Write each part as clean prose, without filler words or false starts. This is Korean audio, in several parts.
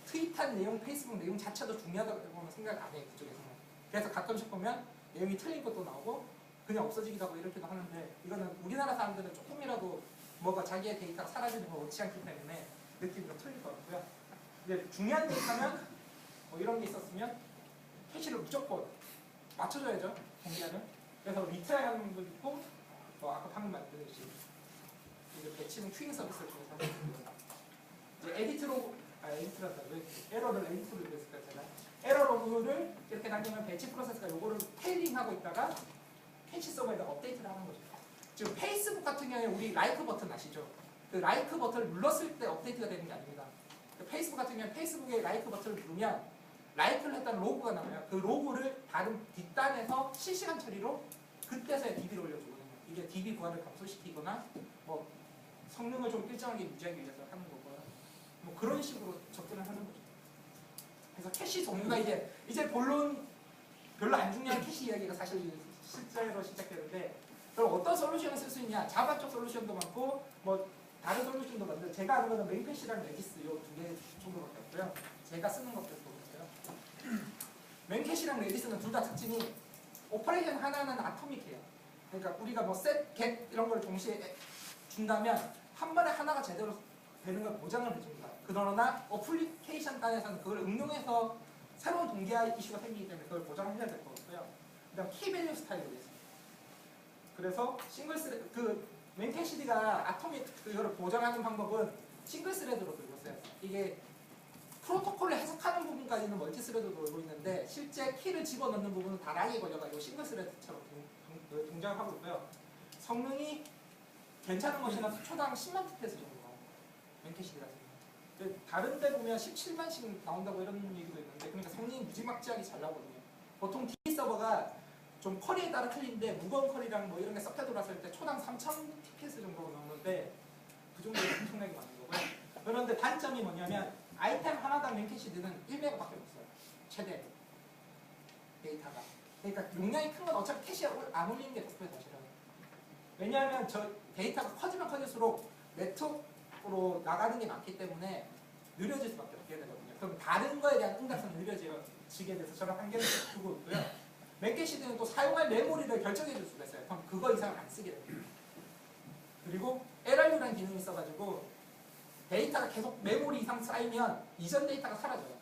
트윗한 내용, 페이스북 내용 자체도 중요하다고 생각 안 해요. 그쪽에서는. 그래서 가끔씩 보면 내용이 틀린 것도 나오고 그냥 없어지기도 하고 이렇게도 하는데 이거는 우리나라 사람들은 조금이라도 뭐가 자기의 데이터가 사라지는 걸 원치 않기 때문에 느낌이 좀 틀릴 것 같고요. 근데 중요한 데이터면 뭐 이런 게 있었으면 캐시를 무조건 맞춰줘야죠. 공개하는. 그래서 리트라이하는 분도 있고 뭐 아까 방금 말씀드렸듯이 이제 배치는 큐잉 서비스를 통해서 이제 에디트란다. 왜 에러를 에디트로 그랬을까 제가. 에러 로그를 이렇게 남기면 배치 프로세스가 요거를 테일링하고 있다가 캐시 서버에다 업데이트를 하는 거죠. 지금 페이스북 같은 경우에 우리 라이크 버튼 아시죠? 그 라이크 버튼을 눌렀을 때 업데이트가 되는 게 아닙니다. 페이스북 같은 경우에 페이스북에 라이크 버튼을 누르면 라이크를 했다는 로고가 나와요. 그 로고를 다른 뒷단에서 실시간 처리로 그때서야 DB를 올려주거든요. 이게 DB 부하를 감소시키거나 뭐 성능을 좀 일정하게 유지하기 위해서 하는 거고요. 뭐 그런 식으로 접근을 하는 거죠. 그래서 캐시 종류가 이제 본론 별로 안 중요한 캐시 이야기가 사실 실제로 시작되는데 그럼 어떤 솔루션을 쓸 수 있냐? 자바 쪽 솔루션도 많고 뭐 다른 솔루션도 많은데 제가 아는 거는 맨캐시랑 레디스 이 두 개 정도밖에 없고요. 제가 쓰는 것들도 있어요. 맨캐시랑 레디스는 둘 다 특징이 오퍼레이션 하나는 아토믹해요. 그러니까 우리가 뭐 셋, 겟 이런 걸 동시에 준다면 한 번에 하나가 제대로 되는 걸 보장을 해줍니다. 그러나 어플리케이션 단에서는 그걸 응용해서 새로운 동기화 이슈가 생기기 때문에 그걸 보장을 해야 될 거고요. 그다음 키밸류 스타일이 있어요. 그래서 맨캐시디가 아토믹 그거를 보장하는 방법은 싱글 스레드로 돌고 있어요. 이게 프로토콜을 해석하는 부분까지는 멀티 스레드로 돌고 있는데 실제 키를 집어넣는 부분은 다 락이 걸려가지고 싱글 스레드처럼 동작을 하고 있고요. 성능이 괜찮은 것이나 초당 10만 TPS 정도 나와요. 맨캐시디 같은 경우. 다른 데 보면 17만씩 나온다고 이런 얘기도 있는데 그러니까 성능이 무지막지하게 잘 나오거든요. 보통 DB 서버가 좀 쿼리에 따라 틀린데 무거운 쿼리랑 뭐 이런 게 섞여 들어왔을 때 초당 3,000 TPS 정도가 나오는데 그 정도로 엄청나게 많은 거고요. 그런데 단점이 뭐냐면 아이템 하나당 맨캐시드는 1메가밖에 없어요. 최대 데이터가. 그러니까 용량이 큰 건 어차피 캐시에 안 올리는 게 좋고요. 사실은. 왜냐하면 저 데이터가 커지면 커질수록 네트워크로 나가는 게 많기 때문에 느려질 수밖에 없게 되거든요. 그럼 다른 거에 대한 응답성이 느려지게 돼서 저런 한계를 두고 있고요. 맨캐시드는 또 사용할 메모리를 결정해 줄 수가 있어요. 그럼 그거 이상을 안 쓰게 됩니다. 그리고 LRU라는 기능이 있어가지고 데이터가 계속 메모리 이상 쌓이면 이전 데이터가 사라져요.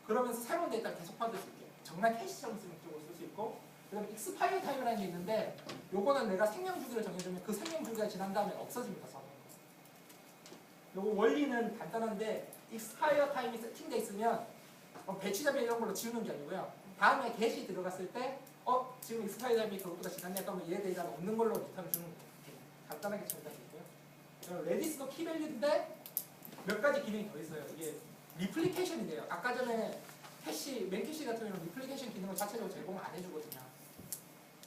그러면서 새로운 데이터를 계속 받을 수 있게 정말 캐시처럼 쓰는 쪽으로 쓸 수 있고 그다음에 익스파이어 타임이라는 게 있는데 요거는 내가 생명 주기를 정해주면 그 생명 주기가 지난 다음에 없어집니다. 요거 원리는 간단한데 익스파이어 타임이 세팅돼 있으면 배치자비 이런 걸로 지우는 게 아니고요. 다음에 get이 들어갔을 때 지금 익스파이어 타임이 그것보다 지났네 그러면 얘 데이터는 없는 걸로 리턴을 주는 거예요. 간단하게 정답이 있고요. 레디스도 키밸류인데 몇 가지 기능이 더 있어요. 이게 리플리케이션인데요. 아까 전에 맨캐시 같은 경우는 리플리케이션 기능을 자체적으로 제공을 안 해주거든요.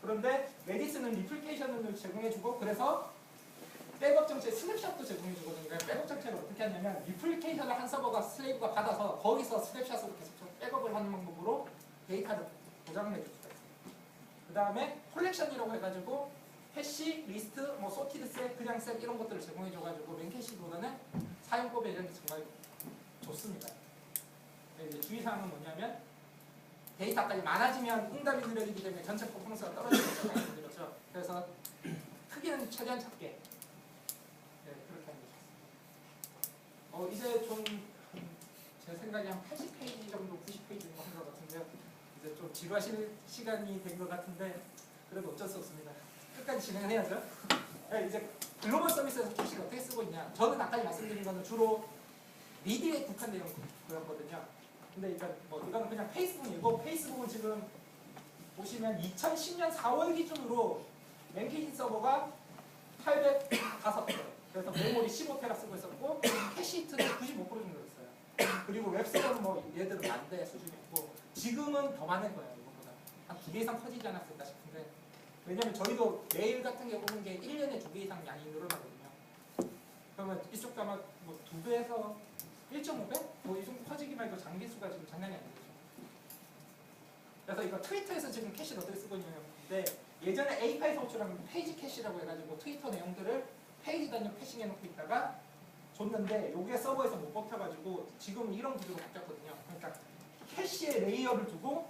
그런데 레디스는 리플리케이션을 제공해주고 그래서 백업 정체 스냅샷도 제공해주거든요. 그러니까 백업 정체를 어떻게 하냐면 리플리케이션을 한 서버가 슬레이브가 받아서 거기서 스냅샷으로 계속 백업을 하는 방법으로 데이터를 보장을 해줄 수가 있어요. 그 다음에 콜렉션이라고 해가지고 해시, 리스트, 뭐 소티드 셋, 그냥 셋 이런 것들을 제공해줘가지고 맨캐시보다는 사용법에 이런 게 정말 좋습니다. 이제 주의사항은 뭐냐면 데이터까지 많아지면 응답이 느려지기 때문에 전체 퍼포먼스가 떨어지는 걸 말씀드렸죠. 그래서 크기는 최대한 작게 그렇게 하는 게 좋습니다. 이제 좀 제 생각에 한 80페이지 정도, 90페이지 정도 한 것 같은데요. 이제 좀 지루하실 시간이 된 것 같은데 그래도 어쩔 수 없습니다. 끝까지 진행을 해야죠. 이제 글로벌 서비스에서 캐시를 어떻게 쓰고 있냐. 저는 아까 말씀드린 거는 주로 미디어에 국한되어 거였거든요. 근데 일단 이거는 그냥 페이스북이고 페이스북은 지금 보시면 2010년 4월 기준으로 맨캐시 서버가 805개. 그래서 메모리 15테라 쓰고 있었고 캐시 히트는 95% 정도 였어요. 그리고 웹서버는 얘들은 10,000대 수준이었고 지금은 더 많을 거예요. 이것보다 한 2배 이상 커지지 않았을까 싶은데 왜냐면 저희도 메일 같은 게 오는 게 1년에 2배 이상 양이 늘어나거든요. 그러면 이쪽도 아마 2배에서 1.5배? 이 정도 커지기만 해도 장비 수가 지금 장난이 아니죠. 그래서 이거 트위터에서 지금 캐시를 어떻게 쓰고 있냐면 예전에 A5에서 호출한 페이지 캐시라고 해가지고 트위터 내용들을 페이지 단위로 캐싱해 놓고 있다가 줬는데 요게 서버에서 못 버텨가지고 바뀌어가지고 지금 이런 구조로 바뀌었거든요. 그러니까 캐시에 레이어를 두고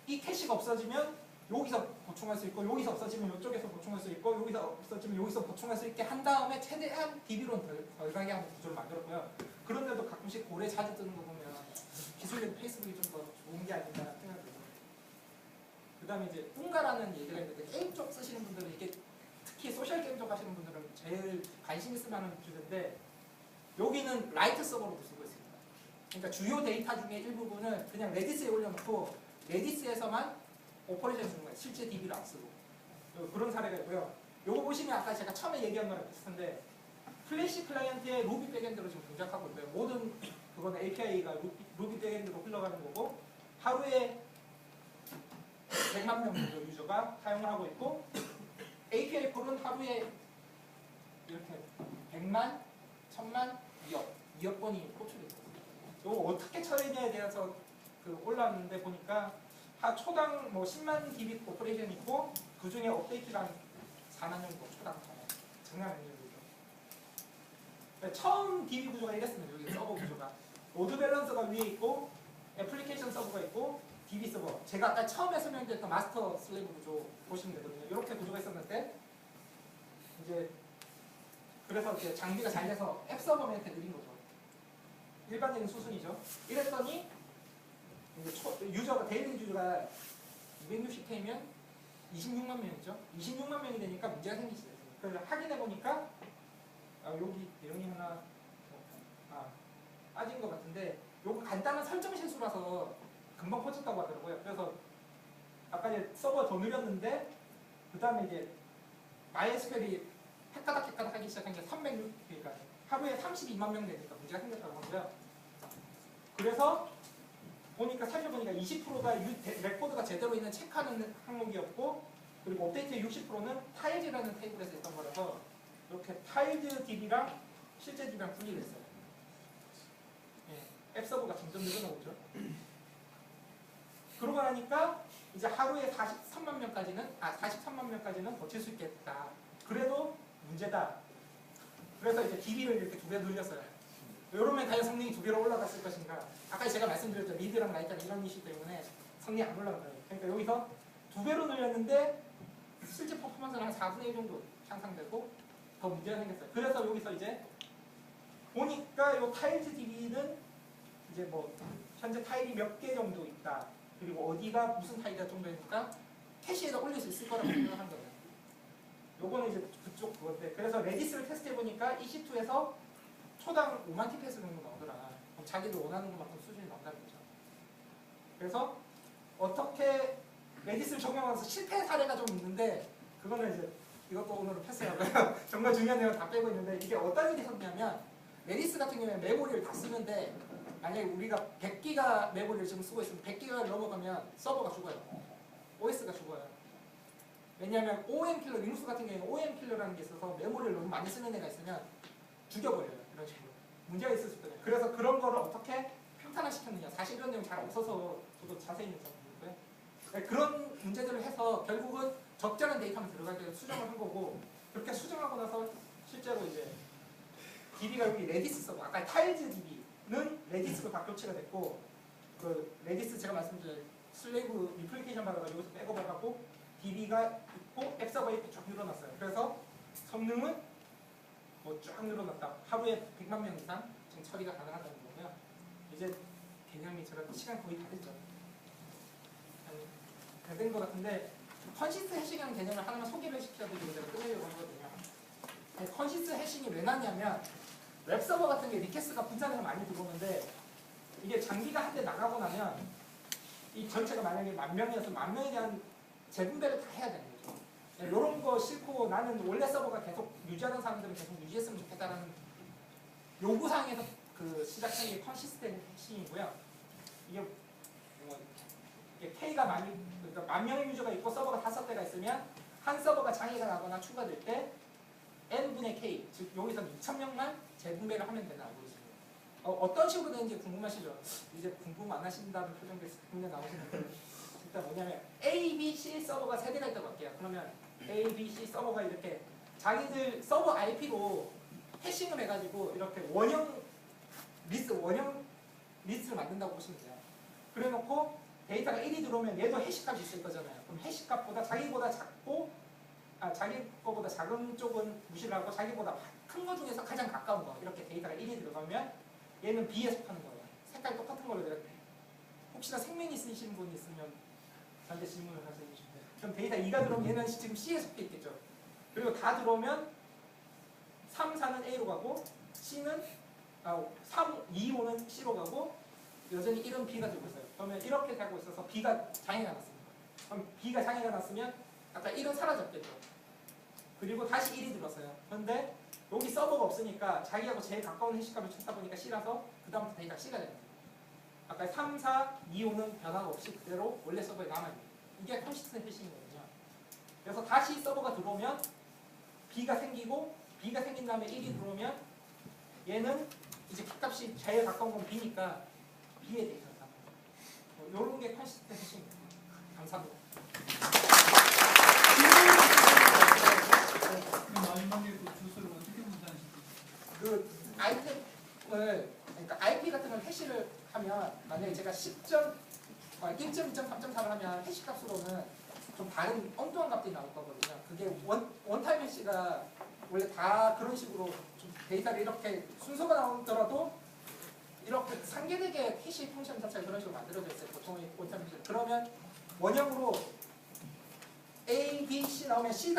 이 캐시가 없어지면 여기서 보충할 수 있고 여기서 없어지면 이쪽에서 보충할 수 있고 여기서 없어지면 여기서 보충할 수 있게 한 다음에 최대한 DB로는 덜 가게 하는 구조를 만들었고요. 그런데도 가끔씩 고래 자주 뜨는 거 보면 기술력 페이스북이 좀 더 좋은 게 아닌가 생각이 들어요. 그 다음에 이제 웅가라는 얘기가 있는데 게임 쪽 쓰시는 분들은 이게 특히 소셜 게임 쪽 하시는 분들은 제일 관심 있을 만한 주제인데 여기는 라이트 서버로도 쓰고 있습니다. 그러니까 주요 데이터 중에 일부분은 그냥 레디스에 올려놓고 레디스에서만 오퍼레이션 주는 거예요. 실제 DB를 안 쓰고. 그런 사례가 있고요. 요거 보시면 아까 제가 처음에 얘기한 거랑 비슷한데 플래시 클라이언트의 루비 백엔드로 지금 동작하고 있고요. 모든 그거는 API가 루비 백엔드로 흘러가는 거고 하루에 100만 명 정도 유저가 사용을 하고 있고 API 콜은 하루에 이렇게 100만, 1000만, 2억 번이 호출이 있어요. 이거 어떻게 처리냐에 대해서 올라왔는데 보니까 초당 뭐 10만 DB 오퍼레이션이 있고 그 중에 업데이트가 4만 정도 초당 장난 아니에요. 처음 DB 구조가 이랬습니다. 여기 서버 구조가 로드 밸런서가 위에 있고 애플리케이션 서버가 있고 DB 서버. 제가 아까 처음에 설명드렸던 마스터 슬레이브 구조 보시면 되거든요. 이렇게 구조가 있었는데 이제 그래서 이제 장비가 잘 돼서 앱 서버한테 느린 거죠. 일반적인 수순이죠. 이랬더니 이제 유저가 데일리 유저가 260K면 26만 명이죠. 26만 명이 되니까 문제가 생기지. 그래서 확인해 보니까 여기 내용이 하나 빠진 것 같은데 요거 간단한 설정 실수라서 금방 퍼졌다고 하더라고요. 그래서 아까 이제 서버 더 느렸는데 그 다음에 이제 MySQL이 헷가닥 하기 시작한 게 306, 그러니까 하루에 32만 명 되니까 문제가 생겼다고 하고요. 그래서 보니까 살펴보니까 20%가 레코드가 제대로 있는 체크하는 항목이었고 그리고 업데이트의 60%는 타일즈라는 테이블에서 있던 거라서 이렇게 타일즈 DB랑 실제 DB랑 분리를 했어요. 앱 서버가 점점 늘어나고 있죠. 그러고 나니까 이제 하루에 43만 명까지는 버틸 수 있겠다. 그래도 문제다. 그래서 이제 DB를 이렇게 2배 늘렸어요. 이러면 과연 성능이 2배로 올라갔을 것인가. 아까 제가 말씀드렸죠. 리드랑 라이트랑 이런 이슈 때문에 성능이 안 올라가요. 그러니까 여기서 2배로 늘렸는데 실제 퍼포먼스는 한 4분의 1 정도 향상되고 더 문제가 생겼어요. 그래서 여기서 이제 보니까 이 타일즈 DB는 이제 뭐 현재 타일이 몇 개 정도 있다. 그리고 어디가 무슨 타일이 정도니까 캐시에다 올릴 수 있을 거라고 생각한 거예요. 요거는 이제 그쪽 그건데 그래서 레디스를 테스트해 보니까 EC2에서 초당 5만 TPS 정도 나오더라. 그럼 자기들 원하는 것만큼 수준이 나온다는 거죠. 그래서 어떻게 레디스를 적용하면서 실패 사례가 좀 있는데 그거는 이제 이것도 오늘은 패스하고요. 정말 중요한 내용 다 빼고 있는데 이게 어떤 일이 생기냐면 레디스 같은 경우에 메모리를 다 쓰는데 만약에 우리가 100기가 메모리를 지금 쓰고 있으면 100기가를 넘어가면 서버가 죽어요. OS가 죽어요. 왜냐하면 OM 킬러, 리눅스 같은 경우에는 OM 킬러라는 게 있어서 메모리를 너무 많이 쓰는 애가 있으면 죽여버려요. 이런 식으로. 문제가 있을 수 있거든요. 그래서 그런 거를 어떻게 평탄화시켰느냐. 사실 이런 내용 잘 없어서 저도 자세히는 잘 모르고요. 그런 문제들을 해서 결국은 적절한 데이터만 들어가게 수정을 한 거고 그렇게 수정하고 나서 실제로 이제 DB가 여기 레디스 서버, 아까 타일즈 DB는 레디스로 다 교체가 됐고 그 레디스 제가 말씀드린 슬레이브 리플리케이션 받아가지고 여기서 백업을 하고 DB가 있고 앱 서버에 쭉 늘어났어요. 그래서 성능은 뭐 쫙 늘어났다. 하루에 100만 명 이상 지금 처리가 가능하다는 거고요. 이제 개념이 제가 시간 거의 다 됐죠. 다 된 것 같은데 컨시스트 해싱이라는 개념을 하나만 소개를 시켜드리고 제가 끝내려고 하거든요. 컨시스트 해싱이 왜 나냐면 웹서버 같은 게 리퀘스트가 분산해서 많이 들어오는데 이게 장비가 한 대 나가고 나면 이 전체가 만약에 10,000명이어서 10,000명에 대한 재분배를 다 해야 되는 거죠. 이런 거 싫고 나는 원래 서버가 계속 유지하는 사람들은 계속 유지했으면 좋겠다는 요구사항에서 그 시작한 게 컨시스트 해싱이고요. 이게 K가 그러니까 10,000명의 유저가 있고 서버가 5대가 있으면 한 서버가 장애가 나거나 추가될 때 n분의 K, 즉 여기서는 2,000명만 재분배를 하면 되는 알고리즘이에요. 어떤 식으로 되는지 궁금하시죠? 이제 궁금 안 하신다는 표정들 굉장히 나오시는데 일단 뭐냐면 A, B, C 서버가 3대가 있다고 할게요. 그러면 A, B, C 서버가 이렇게 자기들 서버 IP로 해싱을 해가지고 이렇게 원형 원형 리스트를 만든다고 보시면 돼요. 그래놓고 데이터가 1이 들어오면 얘도 해시값이 있을 거잖아요. 그럼 해시값보다 자기보다 작고 자기 거보다 작은 쪽은 무시를 하고 자기보다 큰 거 중에서 가장 가까운 거 이렇게 데이터가 1이 들어가면 얘는 B에 속하는 거예요. 색깔이 똑같은 걸로 내가 혹시나 생명이 쓰시는 분이 있으면 저한테 질문을 하셔 주시면 돼요. 그럼 데이터 2가 들어오면 얘는 지금 C에 속해 있겠죠. 그리고 다 들어오면 3, 4는 A로 가고 C는 3, 2, 5는 C로 가고 여전히 1은 B가 들고 있어요. 그러면 이렇게 가고 있어서 B가 장애가 났습니다. 그럼 B가 장애가 났으면 아까 1은 사라졌겠죠. 그리고 다시 1이 들었어요. 그런데 여기 서버가 없으니까 자기하고 제일 가까운 해시값을 찾다 보니까 C라서 그 다음부터 데이터가 C가 됩니다. 아까 3, 4, 2, 5는 변화가 없이 그대로 원래 서버에 남아있는 이게 컨시스턴트 해싱이거든요. 그래서 다시 서버가 들어오면 B가 생기고 B가 생긴 다음에 1이 들어오면 얘는 이제 키값이 제일 가까운 건 B니까 B의 데이터가 남아요. 이런 게 컨시스턴트 해싱입니다. 감사합니다. 마지막에 그 주소를 어떻게 분산시키죠? 그 아이템을 그러니까 IP 같은 걸 해시를 하면 만약에 제가 1.2.3.4를 하면 해시 값으로는 좀 다른 엉뚱한 값들이 나올 거거든요. 그게 원타임 해시가 원래 다 그런 식으로 좀 데이터를 이렇게 순서가 나오더라도 이렇게 상계되게 해시 펑션 자체가 그런 식으로 만들어져 있어요. 보통의 원타임 해시. 그러면 원형으로 A, B, C 나오면 C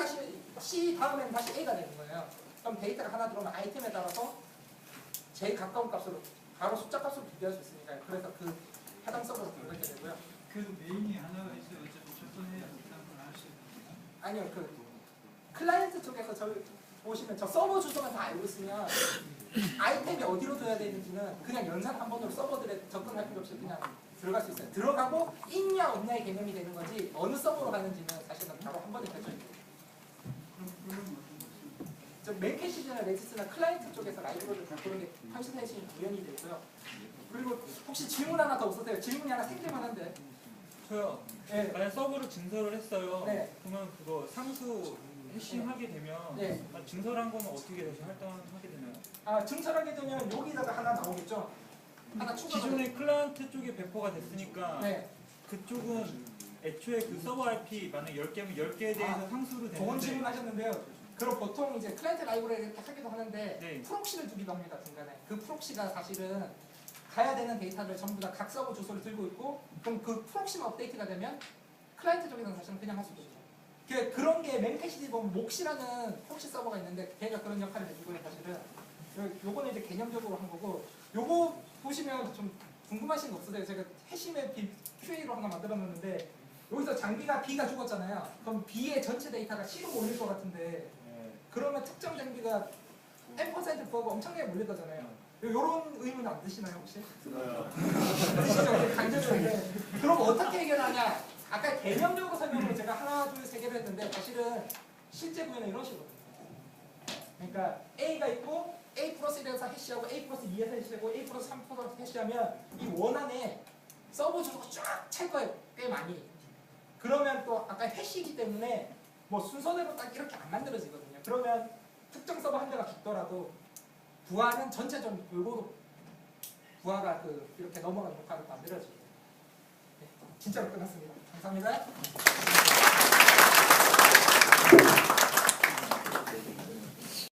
다음에는 다시 A가 되는 거예요. 그럼 데이터가 하나 들어오면 아이템에 따라서 제일 가까운 값으로 바로 숫자 값으로 비교할 수 있으니까 그래서 그 해당 서버로 그렇게 되고요. 그래도 메인이 하나가 있어요. 어차피 첫 번에 걸 할 수 있으니까. 아니요, 그 클라이언트 쪽에서 보시면 저 서버 주소만 다 알고 있으면 아이템이 어디로 둬야 되는지는 그냥 연산 한 번으로 서버들에 접근할 필요 없이 그냥 들어갈 수 있어요. 들어가고 있냐 없냐의 개념이 되는 거지 어느 서버로 가는지는 사실은 바로 한 번에 결정이 돼요. 그럼 어떤 것이? 저 맨캐시즈나 레지스나 클라이언트 쪽에서 라이브러리를 바꾸는 게 컨시스턴시 구현이 되고요. 그리고 혹시 질문 하나 더 없으세요? 질문이 하나 생길만 한데. 저요. 네. 만약 서버로 증설을 했어요. 네. 그러면 그거 상수 해싱하게 되면 네. 증설한 거는 어떻게 다시 할당하게 되나요? 증설하게 되면 여기다가 하나 나오겠죠? 하나 추가가 기존의 클라이언트 쪽에 배포가 됐으니까 네. 그쪽은 애초에 그 서버 IP 만약 10개면 10개에 대해서 상수로 좋은 되는데 질문 하셨는데요. 그럼 보통 이제 클라이언트 라이브러리 이렇게 하기도 하는데 네. 프록시를 두기도 합니다. 중간에. 그 프록시가 사실은 가야 되는 데이터를 전부 다 각 서버 주소를 들고 있고 그럼 그 프록시만 업데이트가 되면 클라이언트 쪽에서는 사실은 그냥 할 수 있거든요. 그런 게 맨캐시디 보면 몫이라는 프록시 서버가 있는데 걔가 그런 역할을 해주고요. 사실은 요거는 이제 개념적으로 한 거고 요거 보시면 좀 궁금하신 거 없으세요? 제가 해시맵 QA로 하나 만들어 놓는데 여기서 장비가 B가 죽었잖아요. 그럼 B의 전체 데이터가 C로 몰릴 것 같은데 그러면 특정 장비가 N% 부하고 엄청나게 몰릴 거잖아요. 요런 의문 안 드시나요 혹시? 드시죠? 강제적으로. 그럼 어떻게 해결하냐? 아까 개념적으로 설명으로 제가 하나, 둘, 세 개를 했는데 사실은 실제 구현은 이런 식이거든요. 그러니까 A가 있고 A 플러스 1에서 해시하고 A 플러스 2에서 해시하고 A 플러스 3에서 해시하면 이 원안에 서버 주소가 쫙 찰 거예요. 꽤 많이. 그러면 또 아까 해시이기 때문에 뭐 순서대로 딱 이렇게 안 만들어지거든요. 그러면 특정 서버 한 대가 죽더라도 부하는 전체적으로 골고루 부하가 이렇게 넘어가는 효과를 만들어줘요. 네, 진짜로 끝났습니다. 감사합니다.